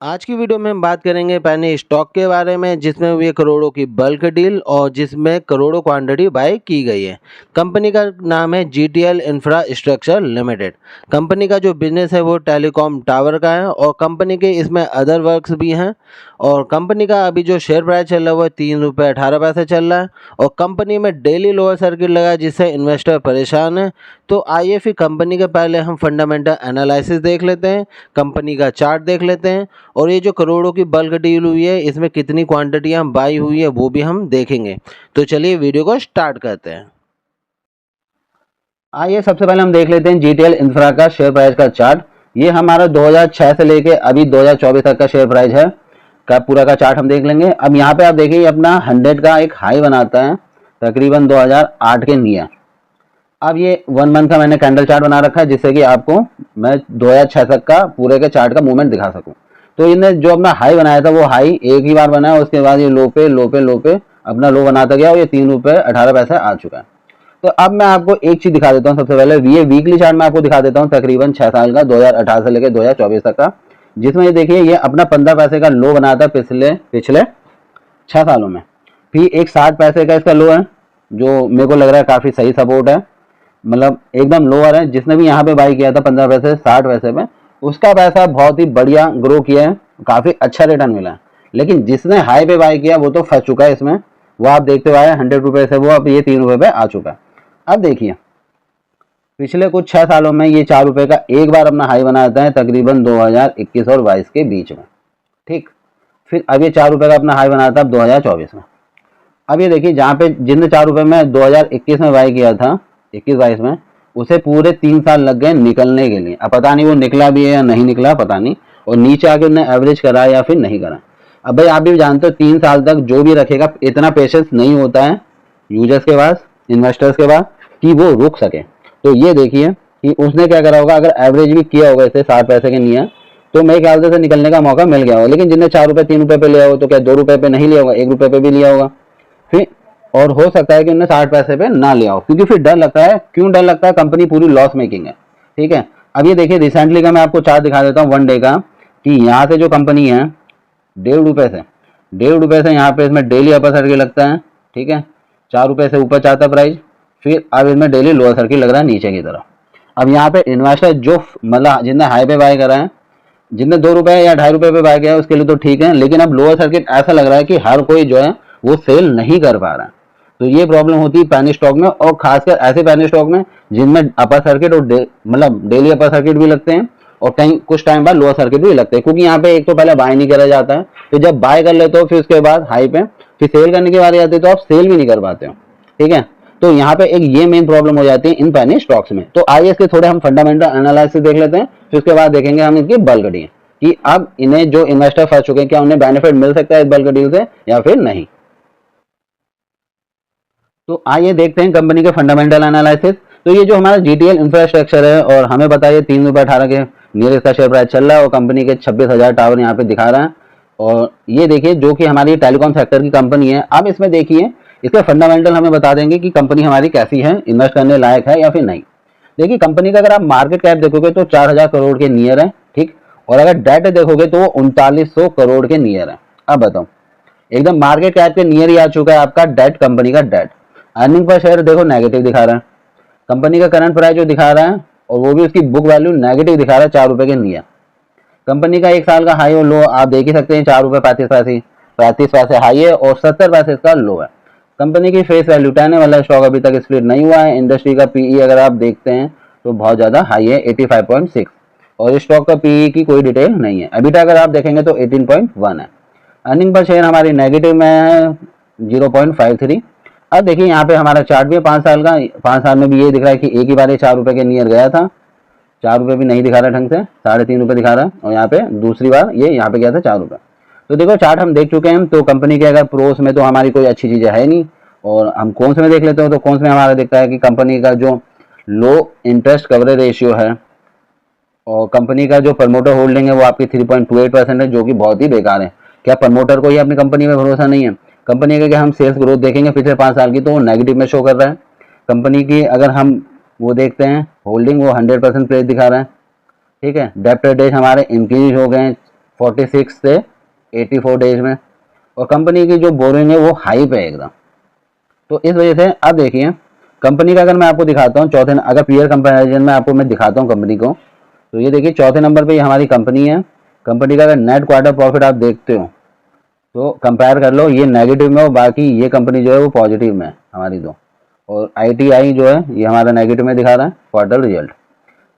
आज की वीडियो में हम बात करेंगे पेनी स्टॉक के बारे में, जिसमें हुई करोड़ों की बल्क डील और जिसमें करोड़ों क्वांटिटी बाय की गई है। कंपनी का नाम है जीटीएल इंफ्रास्ट्रक्चर लिमिटेड। कंपनी का जो बिजनेस है वो टेलीकॉम टावर का है और कंपनी के इसमें अदर वर्क्स भी हैं। और कंपनी का अभी जो शेयर प्राइस चल रहा है वो 3 रुपये 18 पैसे चल रहा है और कंपनी में डेली लोअर सर्किट लगा है, जिससे इन्वेस्टर परेशान है। तो आइए फिर कंपनी के पहले हम फंडामेंटल एनालिसिस देख लेते हैं, कंपनी का चार्ट देख लेते हैं और ये जो करोड़ों की बल्क डील हुई है इसमें कितनी क्वांटिटियाँ बाई हुई है वो भी हम देखेंगे। तो चलिए वीडियो को स्टार्ट करते हैं। आइए सबसे पहले हम देख लेते हैं जीटीएल इंफ्रा का शेयर प्राइस का चार्ट। ये हमारा 2006 से लेके अभी 2024 तक का शेयर प्राइस है का पूरा का चार्ट हम देख लेंगे। अब यहाँ पे आप देखिए अपना 100 का एक हाई बनाता है तकरीबन 2008 के नियर। अब ये 1 मंथ का मैंने कैंडल चार्ट बना रखा है जिससे कि आपको मैं 2006 तक का पूरे के चार्ट का मूवमेंट दिखा सकूं। तो इन्हें जो अपना हाई बनाया था वो हाई एक ही बार बनाया, उसके बाद ये लो पे अपना लो बनाता गया और ये 3 रुपये 18 पैसे आ चुका है। तो अब मैं आपको एक चीज दिखा देता हूँ। सबसे पहले ये वीकली चार्ट मैं आपको दिखा देता हूँ तकरीबन 6 साल का 2018 से लेकर 2024 तक का, जिसमें ये देखिए ये अपना 15 पैसे का लो बनाया था पिछले 6 सालों में। फिर एक 60 पैसे का इसका लो है जो मेरे को लग रहा है काफी सही सपोर्ट है, मतलब एकदम लोअर है। जिसने भी यहाँ पे बाई किया था 15 पैसे 60 पैसे में, उसका पैसा बहुत ही बढ़िया ग्रो किया है, काफी अच्छा रिटर्न मिला है। लेकिन जिसने हाई पे बाई किया वो तो फंस चुका है इसमें। वो आप देखते हुए 100 रुपए से वो अब ये 3 रुपए पे आ चुका है। अब देखिए पिछले कुछ 6 सालों में ये 4 रुपए का एक बार अपना हाई बनाता है तकरीबन 2021 और 22 के बीच में, ठीक। फिर अब ये 4 रुपए का अपना हाई बनाता है अब 2024 में। अब ये देखिए जहाँ पे जिनने 4 रुपए में 2021 में बाई किया था 21-22 में, उसे पूरे 3 साल लग गए निकलने के लिए। अब पता नहीं वो निकला भी है या नहीं निकला पता नहीं, और नीचे आके उन्हें एवरेज करा या फिर नहीं करा। अब भाई आप भी जानते हो 3 साल तक जो भी रखेगा इतना पेशेंस नहीं होता है यूजर्स के पास, इन्वेस्टर्स के पास, कि वो रुक सके। तो ये देखिए कि उसने क्या करा होगा, अगर एवरेज भी किया होगा इसे 60 पैसे के नियर, तो मेरे ख्याल से निकलने का मौका मिल गया होगा। लेकिन जिनने 4 रुपए 3 रुपए पे लिया हो तो क्या 2 रुपए पे नहीं लिया होगा, 1 रुपए पे भी लिया होगा फिर। और हो सकता है कि उन्हें 60 पैसे पे ना लिया हो, क्योंकि फिर डर लगता है। क्यों डर लगता है? कंपनी पूरी लॉस मेकिंग है, ठीक है। अब ये देखिए रिसेंटली का मैं आपको चार्ट दिखा देता हूँ 1 डे का, कि यहाँ से जो कंपनी है 1.5 रुपए से यहाँ पे इसमें डेली अपर सर्किट लगता है, ठीक है। 4 रुपए से ऊपर जाता प्राइस, फिर अब इसमें डेली लोअर सर्किट लग रहा है नीचे की तरफ। अब यहाँ पे इन्वेस्टर जो मतलब जिनने हाई पे बाय करा है, जिनने 2 रुपए या 2.5 रुपए पे बाय किया है उसके लिए तो ठीक है, लेकिन अब लोअर सर्किट ऐसा लग रहा है कि हर कोई जो है वो सेल नहीं कर पा रहा है। तो ये प्रॉब्लम होती है पेनी स्टॉक में, और खासकर ऐसे पेनी स्टॉक में जिनमें अपर सर्किट और मतलब डेली अपर सर्किट भी लगते हैं और कुछ टाइम बाद लोअर सर्किट भी लगते हैं। क्योंकि यहाँ पे एक तो पहले बाय नहीं करा जाता है, फिर जब बाय कर लेते हो फिर उसके बाद हाई पे फिर सेल करने की बारी आती है तो आप सेल भी नहीं कर पाते हो, ठीक है। तो यहाँ पे एक ये मेन प्रॉब्लम हो जाती है इन पेनी स्टॉक्स में। तो आइए इसके थोड़े हम फंडामेंटल एनालिसिस देख लेते हैं, फिर उसके बाद देखेंगे हम इनकी बल्क डील कि अब इन्हें जो इन्वेस्टर फंस चुके हैं क्या उन्हें बेनिफिट मिल सकता है इस बल्क डील से या फिर नहीं। तो आइए देखते हैं कंपनी के फंडामेंटल एनालिसिस। तो ये जो हमारा जीटीएल इंफ्रास्ट्रक्चर है और हमें बताइए 3 रुपये 18 के नियर इसका शेयर प्राइस चल रहा है और कंपनी के 26,000 टावर यहाँ पे दिखा रहा है। और ये देखिए जो कि हमारी टेलीकॉम सेक्टर की कंपनी है। अब इसमें देखिए इसके फंडामेंटल हमें बता देंगे कि कंपनी हमारी कैसी है, इन्वेस्ट करने लायक है या फिर नहीं। देखिए कंपनी का अगर आप मार्केट कैप देखोगे तो 4,000 करोड़ के नियर है, ठीक। और अगर डेट देखोगे तो वो 3900 करोड़ के नियर है। अब बताओ एकदम मार्केट कैप के नियर ही आ चुका है आपका डेट, कंपनी का डेट। अर्निंग पर शेयर देखो नेगेटिव दिखा रहा है, कंपनी का करंट प्राइस जो दिखा रहा है और वो भी उसकी बुक वैल्यू नेगेटिव दिखा रहा है 4 रुपए के नियर। कंपनी का एक साल का हाई और लो आप देख ही सकते हैं, 4 रुपए 35 पैसे हाई है और 70 पैसे इसका लो है। कंपनी की फेस वैल्यू 10 है, मतलब स्टॉक अभी तक स्प्लिट नहीं हुआ है। इंडस्ट्री का पीई अगर आप देखते हैं तो बहुत ज्यादा हाई है 85.6, और स्टॉक का पीई की कोई डिटेल नहीं है। अभी तक अगर आप देखेंगे तो 18.1 है। अर्निंग पर शेयर हमारी नेगेटिव में है 0.53। अब देखिए यहाँ पे हमारा चार्ट भी है 5 साल का, 5 साल में भी ये दिख रहा है कि एक ही बार ये 4 रुपए के नियर गया था। 4 रुपए भी नहीं दिखा रहा ढंग से, 3.5 रुपए दिखा रहा है, और यहाँ पे दूसरी बार ये यहाँ पे गया था 4 रुपए। तो देखो चार्ट हम देख चुके हैं। तो कंपनी के अगर प्रोस में तो हमारी कोई अच्छी चीजें है नहीं, और हम कौन से में देख लेते हो तो कौन से में हमारा दिखता है कि कंपनी का जो लो इंटरेस्ट कवरेज रेशियो है और कंपनी का जो प्रमोटर होल्डिंग है वो आपकी 3.28% है, जो कि बहुत ही बेकार है। क्या प्रमोटर को ही अपनी कंपनी में भरोसा नहीं है? कंपनी के हम सेल्स ग्रोथ देखेंगे पिछले 5 साल की तो वो नेगेटिव में शो कर रहा है। कंपनी की अगर हम वो देखते हैं होल्डिंग वो 100% प्लेस दिखा रहा है, ठीक है। डेब्ट डेज हमारे इंक्रीज हो गए 46 से 84 डेज में, और कंपनी की जो बोरिंग है वो हाई पे है एकदम। तो इस वजह से अब देखिए कंपनी का अगर मैं आपको दिखाता हूँ चौथे, अगर पीयर कंपैरिजन में आपको मैं दिखाता हूँ कंपनी को, तो ये देखिए चौथे नंबर पे ये हमारी कंपनी है। कंपनी का अगर नेट क्वार्टर प्रॉफिट आप देखते हो तो कंपेयर कर लो, ये नेगेटिव में हो, बाकी ये कंपनी जो है वो पॉजिटिव में है हमारी दो, और ITI जो है ये हमारा नेगेटिव में दिखा रहा है क्वार्टर रिजल्ट।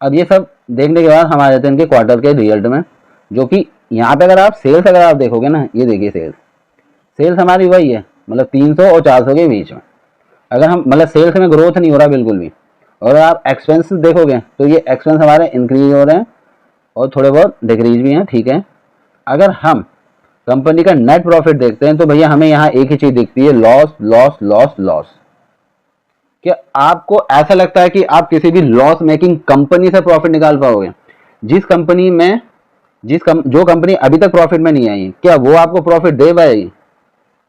अब ये सब देखने के बाद हम आ जाते हैं इनके क्वार्टर के रिजल्ट में, जो कि यहाँ पे अगर आप सेल्स अगर आप देखोगे ना, ये देखिए सेल्स हमारी वही है, मतलब 300 और 400 के बीच में। अगर हम मतलब सेल्स में ग्रोथ नहीं हो रहा बिल्कुल भी, और आप एक्सपेंस देखोगे तो ये एक्सपेंस हमारे इंक्रीज हो रहे हैं और थोड़े बहुत डिक्रीज भी हैं, ठीक है। अगर हम कंपनी का नेट प्रॉफिट देखते हैं तो भैया हमें यहाँ एक ही चीज दिखती है, लॉस लॉस लॉस लॉस। क्या आपको ऐसा लगता है कि आप किसी भी लॉस मेकिंग कंपनी से प्रॉफिट निकाल पाओगे? जिस कंपनी में जो कंपनी अभी तक प्रॉफिट में नहीं आई, क्या वो आपको प्रॉफिट दे पाएगी?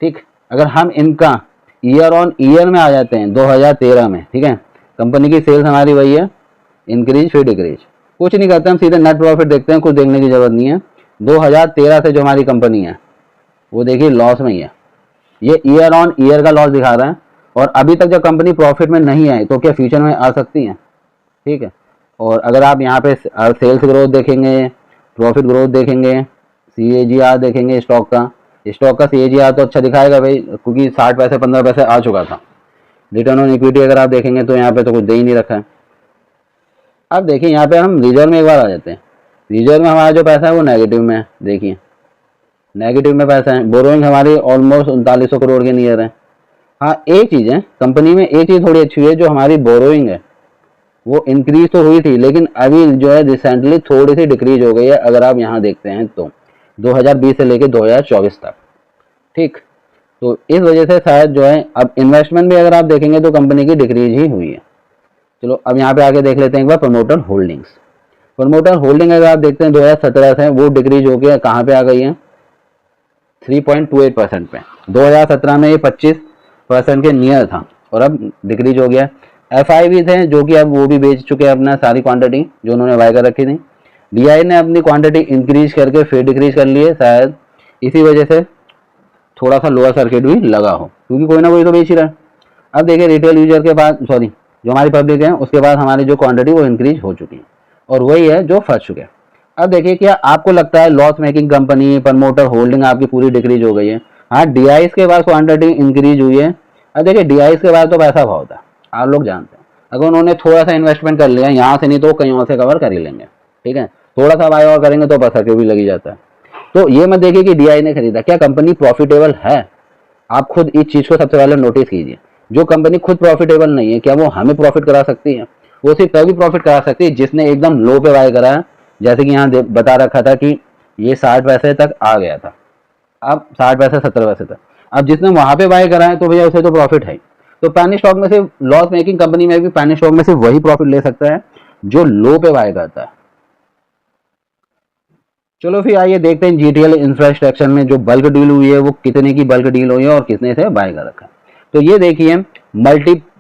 ठीक, अगर हम इनका ईयर ऑन ईयर में आ जाते हैं 2013 में, ठीक है, कंपनी की सेल्स हमारी वही है, इंक्रीज फिर डिक्रीज, कुछ नहीं करते, हम सीधे नेट प्रॉफिट देखते हैं, कुछ देखने की जरूरत नहीं है। 2013 से जो हमारी कंपनी है वो देखिए लॉस में ही है, ये ईयर ऑन ईयर का लॉस दिखा रहा है। और अभी तक जब कंपनी प्रॉफिट में नहीं आई तो क्या फ्यूचर में आ सकती है? ठीक है। और अगर आप यहाँ पे सेल्स ग्रोथ देखेंगे, प्रॉफिट ग्रोथ देखेंगे, CAGR देखेंगे स्टॉक का CAGR तो अच्छा दिखाएगा भाई, क्योंकि 60 पैसे 15 पैसे आ चुका था। रिटर्न ऑन इक्विटी अगर आप देखेंगे तो यहाँ पे तो कुछ दे ही नहीं रखा है। अब देखिए यहाँ पे हम रिजर्व में एक बार आ जाते हैं। रिजर्व में हमारा जो पैसा है वो नेगेटिव में है, देखिए नेगेटिव में पैसा है। बोरोइंग हमारी ऑलमोस्ट 3900 करोड़ के नियर है। हाँ एक चीज़ है कंपनी में, एक चीज़ थोड़ी अच्छी हुई है, जो हमारी बोरोइंग है वो इंक्रीज तो हुई थी, लेकिन अभी जो है रिसेंटली थोड़ी सी डिक्रीज हो गई है, अगर आप यहाँ देखते हैं तो 2020 से लेकर 2024 तक। ठीक, तो इस वजह से शायद जो है अब इन्वेस्टमेंट भी अगर आप देखेंगे तो कंपनी की डिक्रीज ही हुई है। चलो अब यहाँ पे आगे देख लेते हैं एक बार प्रमोटर होल्डिंग्स। प्रमोटर होल्डिंग अगर आप देखते हैं 2017 से वो डिक्रीज होकर कहाँ पे आ गई है, 3.28% पे। 2017 में ये 25% के नियर था और अब डिक्रीज हो गया। FI भी थे जो कि अब वो भी बेच चुके हैं अपना सारी क्वांटिटी जो उन्होंने बाय कर रखी थी। DI ने अपनी क्वांटिटी इंक्रीज करके फिर डिक्रीज कर ली है, शायद इसी वजह से थोड़ा सा लोअर सर्किट भी लगा हो, क्योंकि कोई ना कोई तो बेच ही रहा है। अब देखिए रिटेल यूजर के बाद, सॉरी जो हमारी पब्लिक है उसके बाद हमारी जो क्वांटिटी वो इंक्रीज हो चुकी है, और वही है जो फंस चुके हैं। अब देखिए क्या आपको लगता है loss making company promoter holding आपकी पूरी डिक्रीज हो गई है? हाँ DIs के बाद क्वांटिटी इंक्रीज हुई है। अब देखिए DIs के बाद तो पैसा बहुत है, आप लोग जानते हैं। अगर उन्होंने थोड़ा सा इन्वेस्टमेंट कर लिया यहाँ से, नहीं तो कहीं और से कवर कर ही लेंगे, ठीक है, थोड़ा सा बाय और करेंगे तो पैसा क्यों भी लगी जाता है। तो ये मत देखिए कि DI ने खरीदा, क्या कंपनी प्रॉफिटेबल है? आप खुद इस चीज को सबसे पहले नोटिस कीजिए। जो कंपनी खुद प्रॉफिटेबल नहीं है, क्या वो हमें प्रॉफिट करा सकती है? वो सिर्फ तभी प्रॉफिट करा सकती है जिसने एकदम लो पे बाय करा है, जैसे कि यहाँ बता रखा था कि ये 60 पैसे तक आ गया था, अब 60 पैसे 70 पैसे तक। अब जिसने वहां पे बाय करा है तो भैया उसे तो प्रॉफिट है। तो पैनी स्टॉक में से, लॉस मेकिंग कंपनी में भी पैनी स्टॉक में से वही प्रॉफिट ले सकता है जो लो पे बाय करता है। चलो फिर आइए देखते हैं GTL इंफ्रास्ट्रक्चर में जो बल्क डील हुई है वो कितने की बल्क डील हुई है और कितने से बाय कर रखा है। तो ये देखिए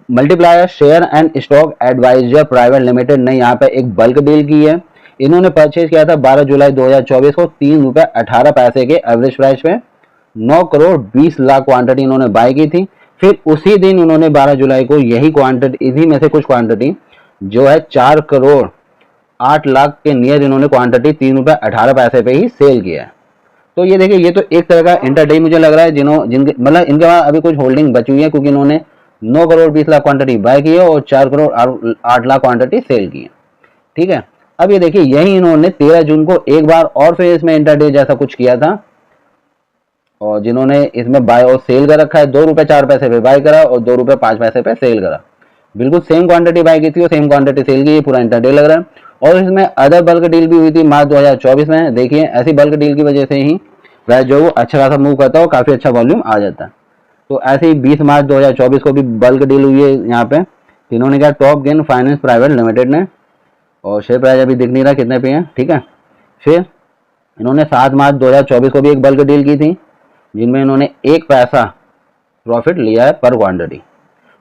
Multiplier Share and Stock Advisor Private Limited ने यहाँ पे एक बल्क डील की है। इन्होंने परचेज किया था 12 जुलाई 2024 को ₹3.18 के एवरेज प्राइस पे, 9 करोड़ 20 लाख क्वांटिटी इन्होंने बाय की थी। फिर उसी दिन इन्होंने 12 जुलाई को यही क्वांटिटी, इसी में से कुछ क्वांटिटी जो है 4 करोड़ 8 लाख के नियर इन्होंने क्वांटिटी ₹3.18 पे ही सेल किया है। तो ये देखिए ये तो एक तरह का इंटरडे मुझे लग रहा है, जिनके मतलब इनके पास अभी कुछ होल्डिंग बची हुई है, क्योंकि इन्होंने 9 करोड़ 20 लाख क्वांटिटी बाय की है और 4 करोड़ 8 लाख क्वांटिटी सेल की है, ठीक है। अब ये देखिए यही इन्होंने 13 जून को एक बार और फिर इसमें इंटरडे जैसा कुछ किया था, और जिन्होंने इसमें बाय और सेल कर रखा है, ₹2.04 पे बाय करा और ₹2.05 पे सेल करा। बिल्कुल सेम क्वांटिटी बाय की थी और सेम क्वांटिटी सेल की, पूरा इंटरडे लग रहा है। और इसमें अदर बल्क डील भी हुई थी मार्च 2024 में। देखिए ऐसी बल्क डील की वजह से ही प्राइस जो वो अच्छा खासा मूव करता है और काफी अच्छा वॉल्यूम आ जाता है। तो ऐसे ही 20 मार्च 2024 को भी बल्क डील हुई है यहाँ पे। इन्होंने क्या, top gain finance private Limited ने, और शेयर प्राइस अभी दिख नहीं रहा कितने पे है, ठीक है। फिर इन्होंने 7 मार्च 2024 को भी एक बल्क डील की थी, जिनमें इन्होंने 1 पैसा प्रॉफिट लिया है पर क्वांटिटी।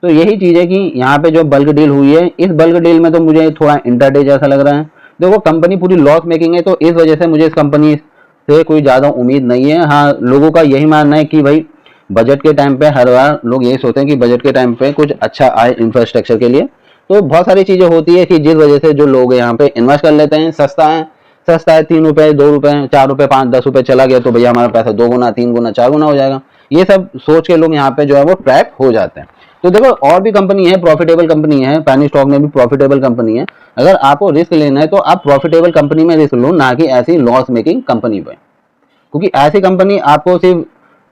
तो यही चीज़ है कि यहाँ पे जो बल्क डील हुई है, इस बल्क डील में तो मुझे थोड़ा इंटरडे जैसा लग रहा है। देखो कंपनी पूरी लॉस मेकिंग है, तो इस वजह से मुझे इस कंपनी से कोई ज़्यादा उम्मीद नहीं है। हाँ, लोगों का यही मानना है कि भाई बजट के टाइम पे हर बार लोग यही सोचते हैं कि बजट के टाइम पे कुछ अच्छा आए इंफ्रास्ट्रक्चर के लिए। तो बहुत सारी चीज़ें होती है कि जिस वजह से जो लोग यहाँ पे इन्वेस्ट कर लेते हैं। सस्ता है 3 रुपये 2 रुपये 4 रुपये 5 10 रुपये चला गया तो भैया हमारा पैसा 2 गुना 3 गुना 4 गुना हो जाएगा। ये सब सोच के लोग यहाँ पे जो है वो ट्रैप हो जाते हैं। तो देखो और भी कंपनी है, प्रॉफिटेबल कंपनी है, पैनी स्टॉक में भी प्रॉफिटेबल कंपनी है। अगर आपको रिस्क लेना है तो आप प्रॉफिटेबल कंपनी में रिस्क लो, ना कि ऐसी लॉस मेकिंग कंपनी पे। क्योंकि ऐसी कंपनी आपको सिर्फ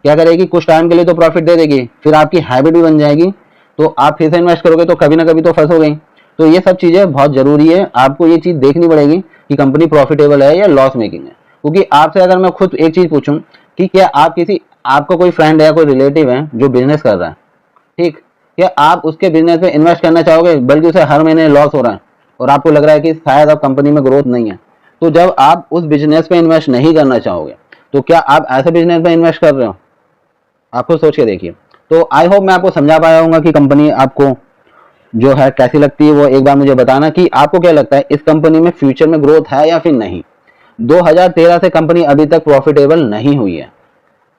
क्या करेगी, कुछ टाइम के लिए तो प्रॉफिट दे देगी, फिर आपकी हैबिट भी बन जाएगी, तो आप फिर से इन्वेस्ट करोगे तो कभी ना कभी तो फंसोगे। तो ये सब चीज़ें बहुत ज़रूरी है, आपको ये चीज़ देखनी पड़ेगी कि कंपनी प्रॉफिटेबल है या लॉस मेकिंग है। क्योंकि आपसे अगर मैं खुद एक चीज़ पूछूं कि क्या आपका कोई फ्रेंड है या कोई रिलेटिव है जो बिजनेस कर रहा है, ठीक, क्या आप उसके बिजनेस में इन्वेस्ट करना चाहोगे, बल्कि उसे हर महीने लॉस हो रहा है और आपको लग रहा है कि शायद अब कंपनी में ग्रोथ नहीं है, तो जब आप उस बिजनेस पे इन्वेस्ट नहीं करना चाहोगे तो क्या आप ऐसे बिजनेस में इन्वेस्ट कर रहे हो? आपको सोच के देखिए। तो आई होप मैं आपको समझा पाया हूँ कि कंपनी आपको जो है कैसी लगती है। वो एक बार मुझे बताना कि आपको क्या लगता है इस कंपनी में फ्यूचर में ग्रोथ है या फिर नहीं। 2013 से कंपनी अभी तक प्रॉफिटेबल नहीं हुई है,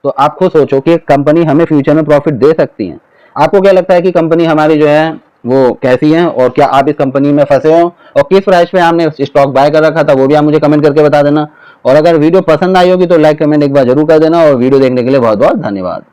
तो आप खुद सोचो कि कंपनी हमें फ्यूचर में प्रॉफिट दे सकती है। आपको क्या लगता है कि कंपनी हमारी जो है वो कैसी है, और क्या आप इस कंपनी में फंसे हो और किस प्राइस पे आपने स्टॉक बाय कर रखा था, वो भी आप मुझे कमेंट करके बता देना। और अगर वीडियो पसंद आई होगी तो लाइक कमेंट एक बार जरूर कर देना, और वीडियो देखने के लिए बहुत बहुत धन्यवाद।